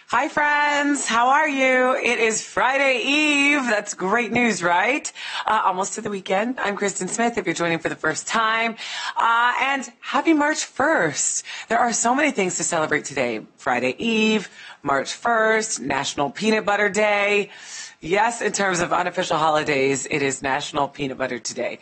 Hi, friends. How are you? It is Friday Eve. That's great news, right? Almost to the weekend. I'm Kristin Smith, if you're joining for the first time. And happy March 1st. There are so many things to celebrate today. Friday Eve, March 1st, National Peanut Butter Day. Yes, in terms of unofficial holidays, it is National Peanut Butter Day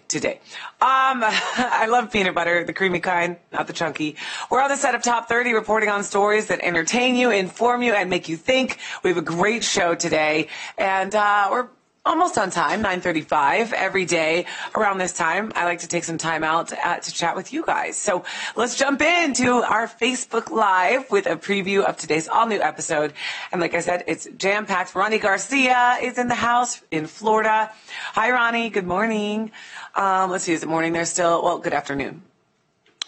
today. I love peanut butter, the creamy kind, not the chunky. We're on the set of Top 30, reporting on stories that entertain you, inform you, and make you think. We have a great show today, and we're almost on time, 9:35 every day around this time. I like to take some time out to chat with you guys. So let's jump into our Facebook Live with a preview of today's all-new episode. And like I said, it's jam-packed. Ronnie Garcia is in the house in Florida. Hi, Ronnie. Good morning. Let's see. Is it morning there still? Well, good afternoon.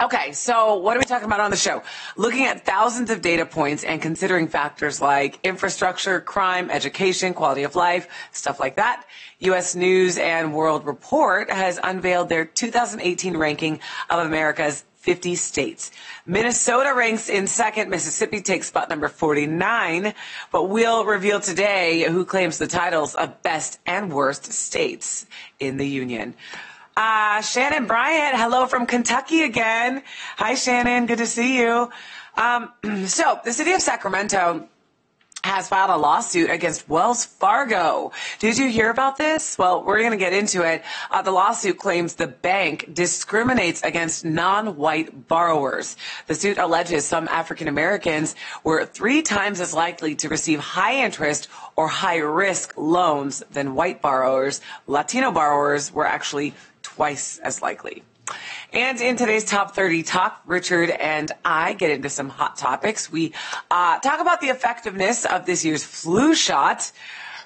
Okay, so what are we talking about on the show? Looking at thousands of data points and considering factors like infrastructure, crime, education, quality of life, stuff like that. U.S. News and World Report has unveiled their 2018 ranking of America's 50 states. Minnesota ranks in second. Mississippi takes spot number 49. But we'll reveal today who claims the titles of best and worst states in the union. Shannon Bryant, hello from Kentucky again. Hi, Shannon. Good to see you. So the city of Sacramento has filed a lawsuit against Wells Fargo. Did you hear about this? Well, we're going to get into it. The lawsuit claims the bank discriminates against non-white borrowers. The suit alleges some African Americans were 3 times as likely to receive high interest or high risk loans than white borrowers. Latino borrowers were actually twice as likely. And in today's Top 30 Talk, Richard and I get into some hot topics. We talk about the effectiveness of this year's flu shot.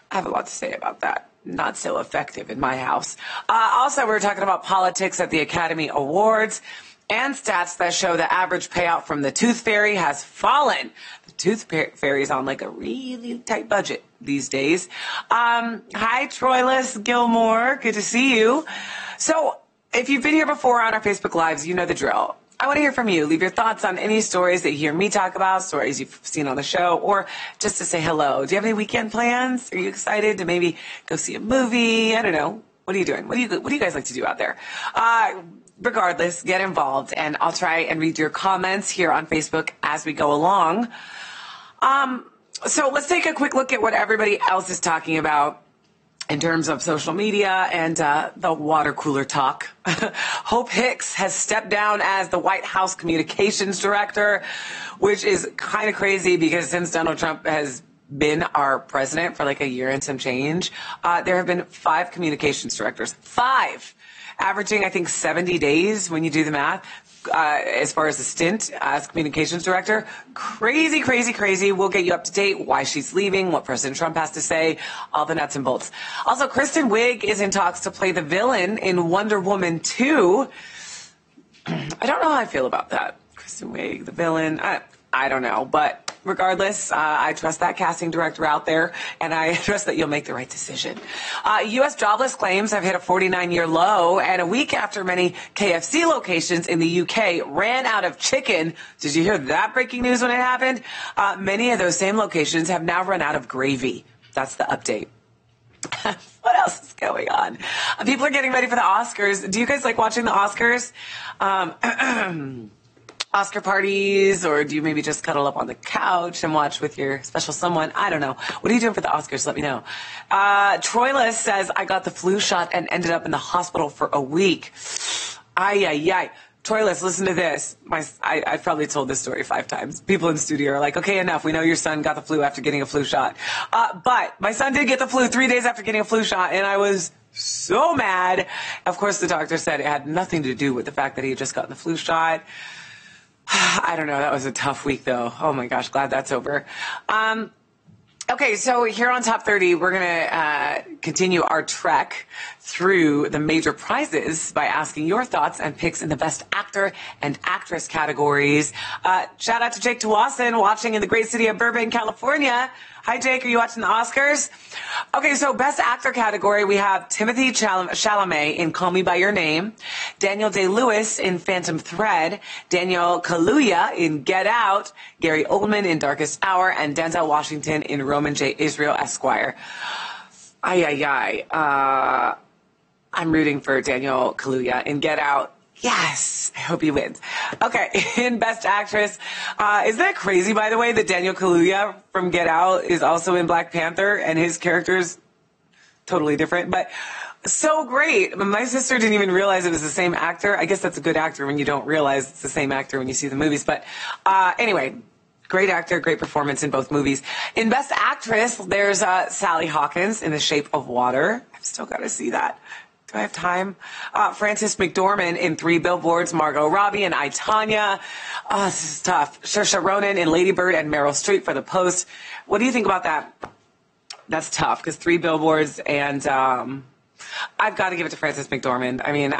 I have a lot to say about that. Not so effective in my house. Also, we're talking about politics at the Academy Awards and stats that show the average payout from the Tooth Fairy has fallen. The Tooth Fairy is on like a really tight budget these days. Hi, Troilus Gilmore. Good to see you. So if you've been here before on our Facebook Lives, you know the drill. I want to hear from you. Leave your thoughts on any stories that you hear me talk about, stories you've seen on the show, or just to say hello. Do you have any weekend plans? Are you excited to maybe go see a movie? I don't know. What are you doing? What do you guys like to do out there? Regardless, get involved, and I'll try and read your comments here on Facebook as we go along. So let's take a quick look at what everybody else is talking about in terms of social media and the water cooler talk. Hope Hicks has stepped down as the White House communications director, which is kind of crazy because since Donald Trump has been our president for like a year and some change, there have been 5 communications directors. 5! Averaging, I think, 70 days when you do the math. As far as the stint as communications director. Crazy, crazy, crazy. We'll get you up to date, why she's leaving, what President Trump has to say, all the nuts and bolts. Also, Kristen Wiig is in talks to play the villain in Wonder Woman 2. I don't know how I feel about that. Kristen Wiig, the villain. I don't know, but regardless, I trust that casting director out there, and I trust that you'll make the right decision. U.S. jobless claims have hit a 49-year low, and a week after many KFC locations in the U.K. ran out of chicken. Did you hear that breaking news when it happened? Many of those same locations have now run out of gravy. That's the update. What else is going on? People are getting ready for the Oscars. Do you guys like watching the Oscars? Oscar parties, or do you maybe just cuddle up on the couch and watch with your special someone? I don't know. What are you doing for the Oscars? Let me know. Troilus says, I got the flu shot and ended up in the hospital for a week. Ay. Troilus, listen to this. I've probably told this story 5 times. People in studio are like, okay, enough. We know your son got the flu after getting a flu shot. But my son did get the flu 3 days after getting a flu shot, and I was so mad. Of course, the doctor said it had nothing to do with the fact that he had just gotten the flu shot. I don't know. That was a tough week, though. Oh, my gosh. Glad that's over. Okay, so here on Top 30, we're going to continue our trek through the major prizes by asking your thoughts and picks in the Best Actor and Actress categories. Shout out to Jake Tawasin watching in the great city of Burbank, California. Hi, Jake. Are you watching the Oscars? Okay, so Best Actor category, we have Timothy Chalamet in Call Me By Your Name, Daniel Day-Lewis in Phantom Thread, Daniel Kaluuya in Get Out, Gary Oldman in Darkest Hour, and Denzel Washington in Roman J. Israel Esquire. I'm rooting for Daniel Kaluuya in Get Out. Yes, I hope he wins. Okay, in Best Actress, isn't that crazy, by the way, that Daniel Kaluuya from Get Out is also in Black Panther, and his character's totally different, but so great. My sister didn't even realize it was the same actor. I guess that's a good actor when you don't realize it's the same actor when you see the movies, but anyway, great actor, great performance in both movies. In Best Actress, there's Sally Hawkins in The Shape of Water. I've still got to see that. Do I have time? Frances McDormand in 3 Billboards, Margot Robbie in I, Tonya. This is tough. Saoirse Ronan in Lady Bird, and Meryl Streep for The Post. What do you think about that? That's tough, because 3 Billboards, and I've got to give it to Frances McDormand. I mean,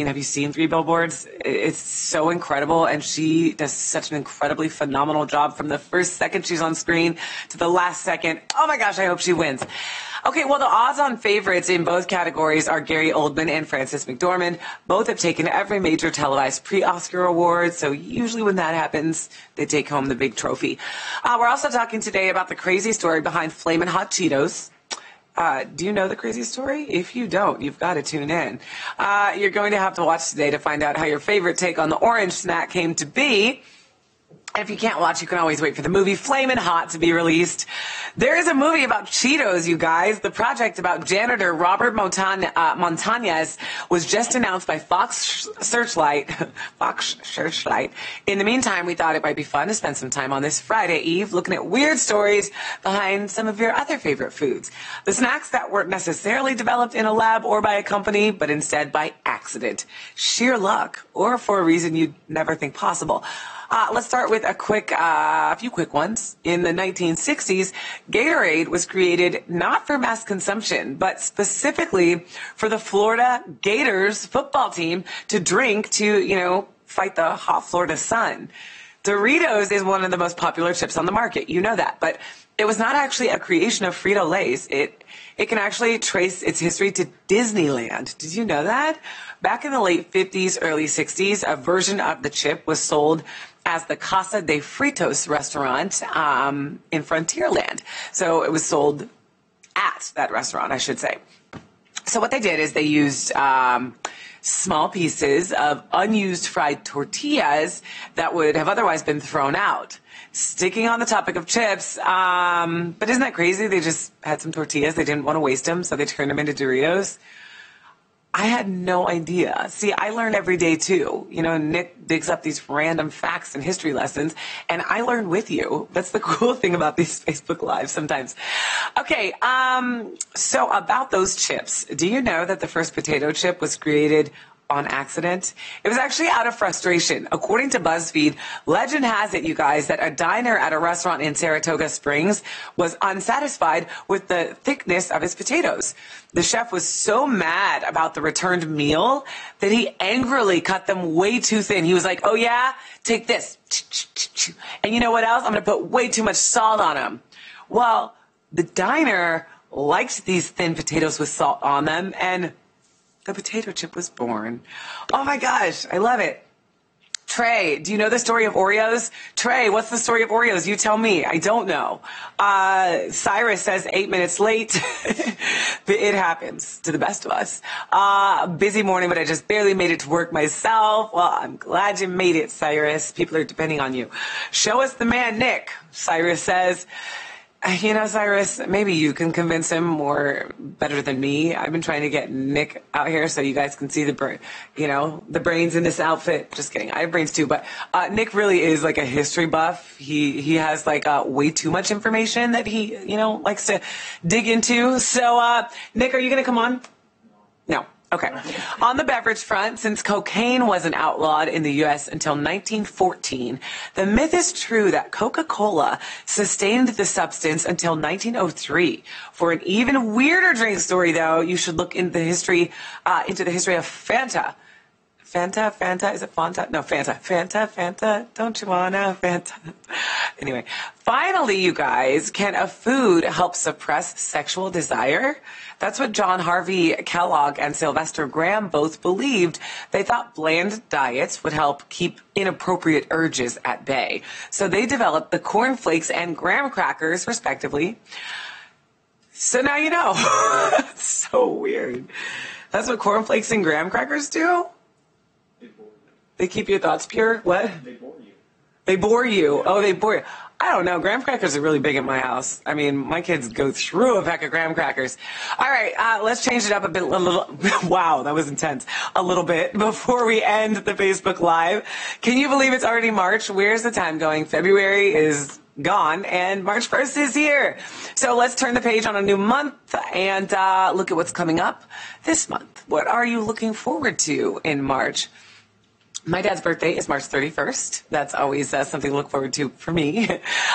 have you seen 3 Billboards? It's so incredible, and she does such an incredibly phenomenal job from the first second she's on screen to the last second. Oh my gosh, I hope she wins. Okay, well, the odds-on favorites in both categories are Gary Oldman and Frances McDormand. Both have taken every major televised pre-Oscar award, so usually when that happens, they take home the big trophy. We're also talking today about the crazy story behind Flamin' Hot Cheetos. Do you know the crazy story? If you don't, you've got to tune in. You're going to have to watch today to find out how your favorite take on the orange snack came to be. And if you can't watch, you can always wait for the movie Flamin' Hot to be released. There is a movie about Cheetos, you guys. The project about janitor Robert Montañez was just announced by Fox Searchlight. Fox Searchlight. In the meantime, we thought it might be fun to spend some time on this Friday Eve looking at weird stories behind some of your other favorite foods. The snacks that weren't necessarily developed in a lab or by a company, but instead by accident, sheer luck, or for a reason you'd never think possible. Let's start with a few quick ones. In the 1960s, Gatorade was created not for mass consumption, but specifically for the Florida Gators football team to drink to, fight the hot Florida sun. Doritos is one of the most popular chips on the market. You know that. But it was not actually a creation of Frito-Lay's. It can actually trace its history to Disneyland. Did you know that? Back in the late 50s, early 60s, a version of the chip was sold as the Casa de Fritos restaurant in Frontierland. So it was sold at that restaurant, I should say. So what they did is they used small pieces of unused fried tortillas that would have otherwise been thrown out. Sticking on the topic of chips, but isn't that crazy? They just had some tortillas. They didn't want to waste them, so they turned them into Doritos. I had no idea. See, I learn every day too. Nick digs up these random facts and history lessons, and I learn with you. That's the cool thing about these Facebook Lives sometimes. Okay, so about those chips, do you know that the first potato chip was created on accident? It was actually out of frustration. According to BuzzFeed, legend has it, you guys, that a diner at a restaurant in Saratoga Springs was unsatisfied with the thickness of his potatoes. The chef was so mad about the returned meal that he angrily cut them way too thin. He was like, oh yeah, take this. And you know what else? I'm going to put way too much salt on them. Well, the diner liked these thin potatoes with salt on them, and the potato chip was born. Oh my gosh, I love it. Trey, do you know the story of Oreos? Trey, what's the story of Oreos? You tell me. I don't know. Cyrus says 8 minutes late. It happens to the best of us. Busy morning, but I just barely made it to work myself. Well, I'm glad you made it, Cyrus. People are depending on you. Show us the man, Nick. Cyrus says, Cyrus, maybe you can convince him more better than me. I've been trying to get Nick out here so you guys can see the brains in this outfit. Just kidding. I have brains too, but Nick really is like a history buff. He has way too much information that he, likes to dig into. So, Nick, are you going to come on? No. Okay. On the beverage front, since cocaine wasn't outlawed in the U.S. until 1914, the myth is true that Coca-Cola sustained the substance until 1903. For an even weirder drink story, though, you should look into the history of Fanta. Fanta, is it Fanta? No, Fanta, don't you wanna Fanta? Anyway, finally, you guys, can a food help suppress sexual desire? That's what John Harvey Kellogg and Sylvester Graham both believed. They thought bland diets would help keep inappropriate urges at bay. So they developed the corn flakes and graham crackers, respectively. So now you know. That's so weird. That's what corn flakes and graham crackers do? They bore you. They keep your thoughts pure? What? They bore you. They bore you. Oh, they bore you. I don't know. Graham crackers are really big at my house. I mean, my kids go through a pack of graham crackers. All right, let's change it up a bit. Wow, that was intense. A little bit before we end the Facebook Live. Can you believe it's already March? Where's the time going? February is gone and March 1st is here. So let's turn the page on a new month and look at what's coming up this month. What are you looking forward to in March? My dad's birthday is March 31st. That's always something to look forward to for me.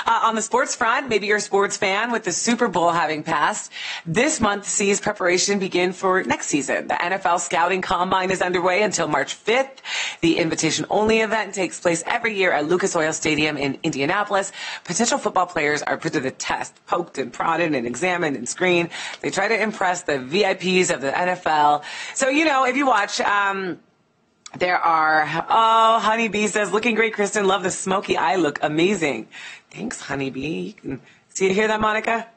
On the sports front, maybe you're a sports fan with the Super Bowl having passed. This month sees preparation begin for next season. The NFL Scouting Combine is underway until March 5th. The invitation-only event takes place every year at Lucas Oil Stadium in Indianapolis. Potential football players are put to the test, poked and prodded and examined and screened. They try to impress the VIPs of the NFL. So, you know, if you watch... There are, Honeybee says, looking great, Kristin. Love the smoky eye look. Amazing. Thanks, Honeybee. You can hear that, Monica?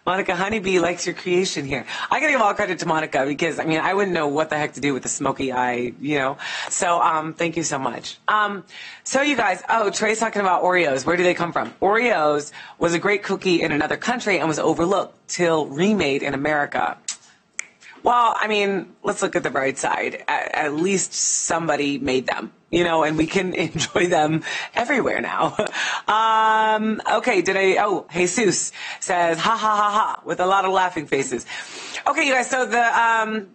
Monica, Honeybee likes your creation here. I gotta give all credit to Monica because, I mean, I wouldn't know what the heck to do with the smoky eye, you know. So, thank you so much. So you guys, Trey's talking about Oreos. Where do they come from? Oreos was a great cookie in another country and was overlooked till remade in America. Well, I mean, let's look at the bright side. At least somebody made them, you know, and we can enjoy them everywhere now. Okay, Jesus says, ha, ha, ha, ha, with a lot of laughing faces. Okay, you guys, so the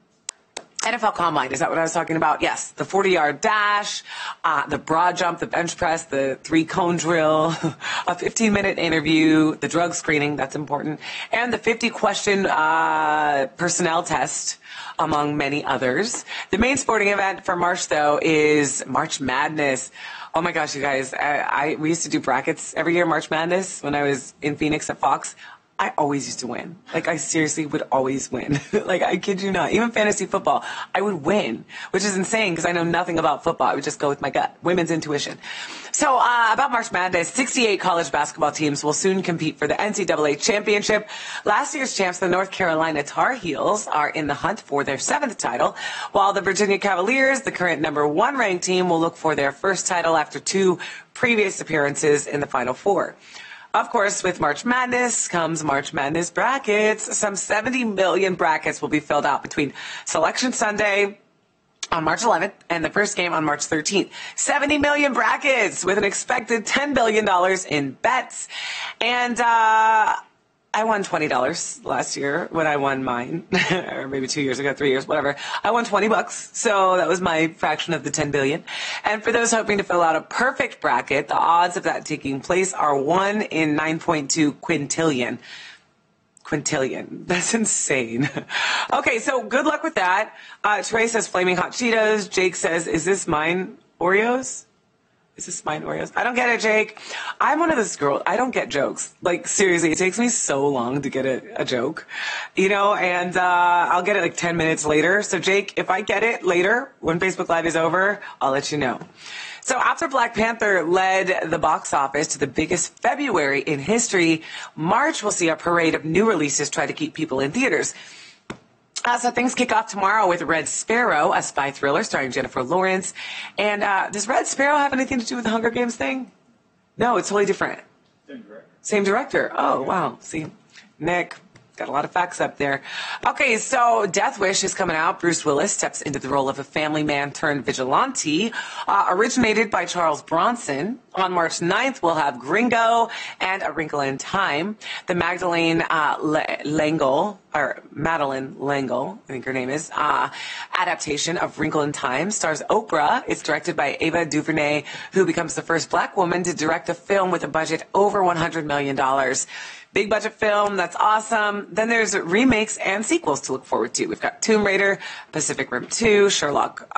NFL Combine, is that what I was talking about? Yes, the 40-yard dash, the broad jump, the bench press, the 3-cone drill, a 15-minute interview, the drug screening, that's important, and the 50-question personnel test, among many others. The main sporting event for March, though, is March Madness. Oh, my gosh, you guys, we used to do brackets every year, March Madness, when I was in Phoenix at Fox. I always used to win. Like, I seriously would always win. Like, I kid you not. Even fantasy football, I would win, which is insane because I know nothing about football. I would just go with my gut, women's intuition. So, about March Madness, 68 college basketball teams will soon compete for the NCAA championship. Last year's champs, the North Carolina Tar Heels, are in the hunt for their 7th title, while the Virginia Cavaliers, the current number 1 ranked team, will look for their first title after 2 previous appearances in the Final Four. Of course, with March Madness comes March Madness brackets. Some 70 million brackets will be filled out between Selection Sunday on March 11th and the first game on March 13th. 70 million brackets with an expected $10 billion in bets. And I won $20 last year when I won mine, or maybe 2 years ago, 3 years, whatever. I won $20, so that was my fraction of the $10 billion. And for those hoping to fill out a perfect bracket, the odds of that taking place are 1 in 9.2 quintillion. Quintillion. That's insane. Okay, so good luck with that. Trey says Flaming Hot Cheetos. Jake says, is this mine Oreos? Is this mine Oreos? I don't get it, Jake. I'm one of those girls. I don't get jokes. Like, seriously, it takes me so long to get a joke, you know, and I'll get it like 10 minutes later. So, Jake, if I get it later, when Facebook Live is over, I'll let you know. So after Black Panther led the box office to the biggest February in history, March will see a parade of new releases try to keep people in theaters. So things kick off tomorrow with Red Sparrow, a spy thriller starring Jennifer Lawrence. And does Red Sparrow have anything to do with the Hunger Games thing? No, it's totally different. Same director. Same director. Oh, wow. See, Nick, got a lot of facts up there. Okay, so Death Wish is coming out. Bruce Willis steps into the role of a family man turned vigilante, originated by Charles Bronson. On March 9th, we'll have Gringo and A Wrinkle in Time. The Madeline L'Engle, I think her name is, adaptation of Wrinkle in Time stars Oprah. It's directed by Ava DuVernay, who becomes the first black woman to direct a film with a budget over $100 million. Big budget film, that's awesome. Then there's remakes and sequels to look forward to. We've got Tomb Raider, Pacific Rim 2, Sherlock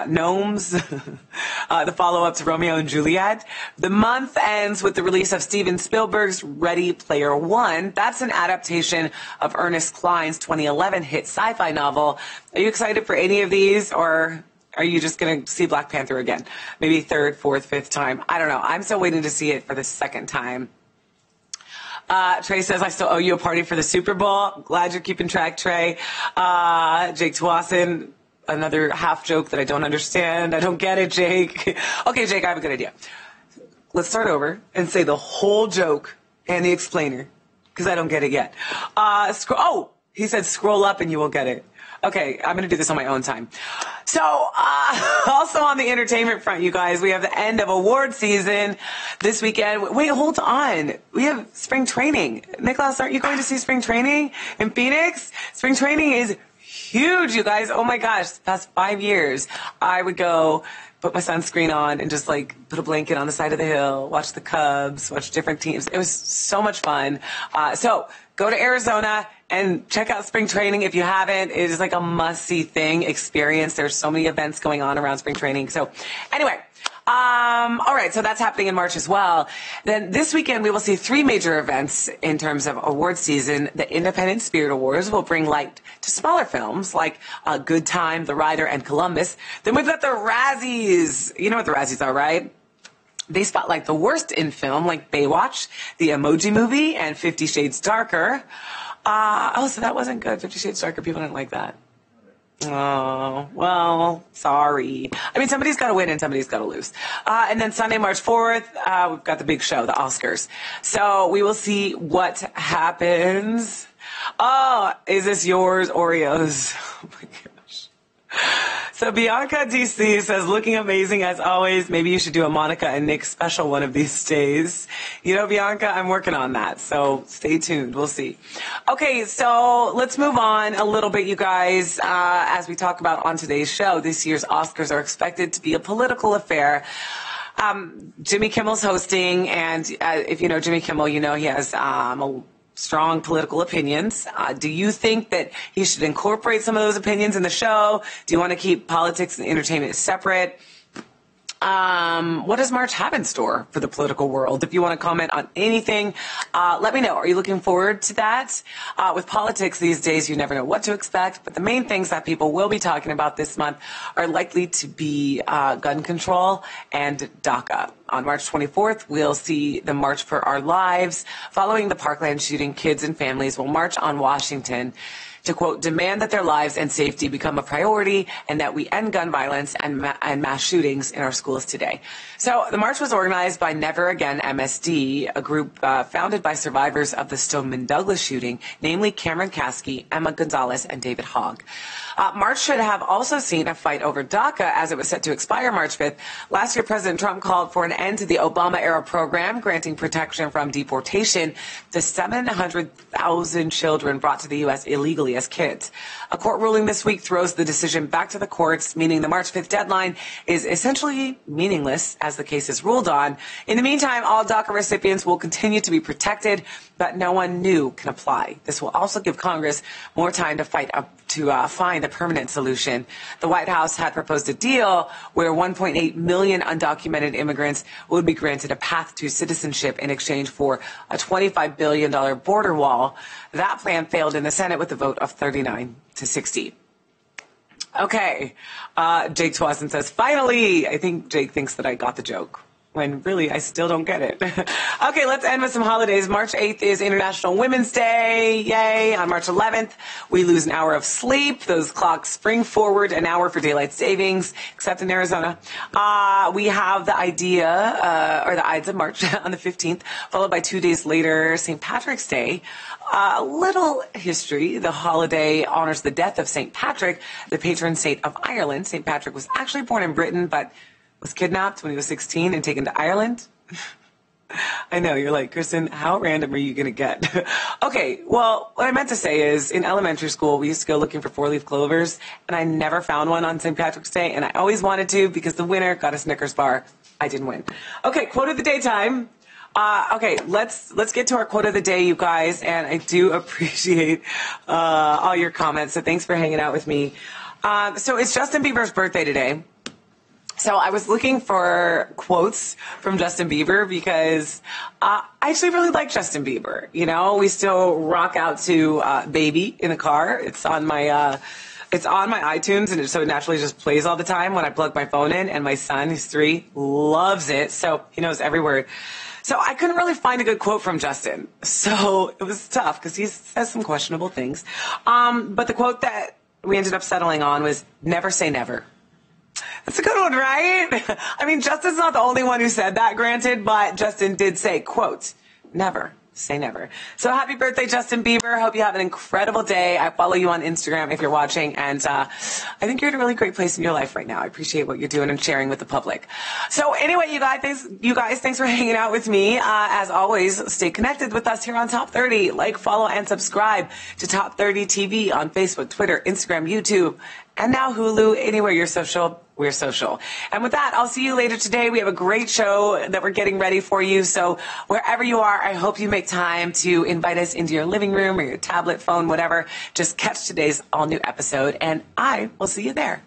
Gnomes, the follow-up to Romeo and Juliet. The month ends with the release of Steven Spielberg's Ready Player One. That's an adaptation of Ernest Cline's 2011 hit sci-fi novel. Are you excited for any of these, or are you just going to see Black Panther again? Maybe third, fourth, fifth time? I don't know. I'm still waiting to see it for the second time. Trey says, I still owe you a party for the Super Bowl. Glad you're keeping track, Trey. Jake Twasson, another half joke that I don't understand. I don't get it, Jake. Okay, Jake, I have a good idea. Let's start over and say the whole joke and the explainer, because I don't get it yet. He said scroll up and you will get it. Okay, I'm going to do this on my own time. So, also on the entertainment front, you guys, we have the end of award season this weekend. Wait, hold on. We have spring training. Nicholas, aren't you going to see spring training in Phoenix? Spring training is huge, you guys. Oh my gosh, the past 5 years, I would go put my sunscreen on and just like put a blanket on the side of the hill, watch the Cubs, watch different teams. It was so much fun. So go to Arizona and check out spring training if you haven't. It is like a must-see thing, experience. There's so many events going on around spring training. So anyway, all right, so that's happening in March as well. Then this weekend, we will see 3 major events in terms of award season. The Independent Spirit Awards will bring light to smaller films like Good Time, The Rider, and Columbus. Then we've got the Razzies. You know what the Razzies are, right? They spotlight the worst in film, like Baywatch, The Emoji Movie, and 50 Shades Darker. So that wasn't good. 50 Shades Darker, people didn't like that. Oh, well, sorry. I mean, somebody's got to win and somebody's got to lose. And then Sunday, March 4th, we've got the big show, the Oscars. So we will see what happens. Oh, is this yours, Oreos? Oh, my gosh. So Bianca DC says, looking amazing as always. Maybe you should do a Monica and Nick special one of these days. You know, Bianca, I'm working on that. So stay tuned. We'll see. Okay, so let's move on a little bit, you guys. As we talk about on today's show, this year's Oscars are expected to be a political affair. Jimmy Kimmel's hosting, and if you know Jimmy Kimmel, you know he has a strong political opinions. Do you think that he should incorporate some of those opinions in the show? Do you want to keep politics and entertainment separate? What does March have in store for the political world? If you want to comment on anything, let me know. Are you looking forward to that? With politics these days, you never know what to expect, but the main things that people will be talking about this month are likely to be gun control and DACA. On March 24th, we'll see the March for Our Lives. Following the Parkland shooting, kids and families will march on Washington to, quote, demand that their lives and safety become a priority and that we end gun violence and mass shootings in our schools today. So the march was organized by Never Again MSD, a group founded by survivors of the Stoneman Douglas shooting, namely Cameron Kasky, Emma Gonzalez, and David Hogg. March should have also seen a fight over DACA as it was set to expire March 5th. Last year, President Trump called for an end to the Obama-era program, granting protection from deportation to 700,000 children brought to the U.S. illegally as kids. A court ruling this week throws the decision back to the courts, meaning the March 5th deadline is essentially meaningless as the case is ruled on. In the meantime, all DACA recipients will continue to be protected, but no one new can apply. This will also give Congress more time to find a permanent solution. The White House had proposed a deal where 1.8 million undocumented immigrants would be granted a path to citizenship in exchange for a $25 billion border wall. That plan failed in the Senate with a vote of 39 to 60. Okay, Jake Twasson says, finally, I think Jake thinks that I got the joke, when really I still don't get it. Okay, let's end with some holidays. March 8th is International Women's Day. Yay. On March 11th, we lose an hour of sleep. Those clocks spring forward an hour for daylight savings, except in Arizona. We have the the Ides of March on the 15th, followed by 2 days later, St. Patrick's Day. A little history. The holiday honors the death of St. Patrick, the patron saint of Ireland. St. Patrick was actually born in Britain, but was kidnapped when he was 16 and taken to Ireland. I know, you're like, Kristin, how random are you going to get? Okay, well, what I meant to say is in elementary school, we used to go looking for four-leaf clovers, and I never found one on St. Patrick's Day, and I always wanted to because the winner got a Snickers bar. I didn't win. Okay, quote of the daytime. Okay, let's get to our quote of the day, you guys, and I do appreciate all your comments, so thanks for hanging out with me. So it's Justin Bieber's birthday today. So I was looking for quotes from Justin Bieber because I actually really like Justin Bieber. You know, we still rock out to Baby in the car. It's on my iTunes, and so it naturally just plays all the time when I plug my phone in, and my son, who's 3, loves it, so he knows every word. So I couldn't really find a good quote from Justin, so it was tough because he says some questionable things. But the quote that we ended up settling on was, "Never say never." That's a good one, right? I mean, Justin's not the only one who said that, granted, but Justin did say, quote, "Never say never." So happy birthday, Justin Bieber. Hope you have an incredible day. I follow you on Instagram if you're watching, and I think you're in a really great place in your life right now. I appreciate what you're doing and sharing with the public. So anyway, you guys, thanks for hanging out with me. As always, stay connected with us here on Top 30. Like, follow, and subscribe to Top 30 TV on Facebook, Twitter, Instagram, YouTube, and now Hulu. Anywhere you're social, we're social. And with that, I'll see you later today. We have a great show that we're getting ready for you. So wherever you are, I hope you make time to invite us into your living room or your tablet, phone, whatever. Just catch today's all-new episode, and I will see you there.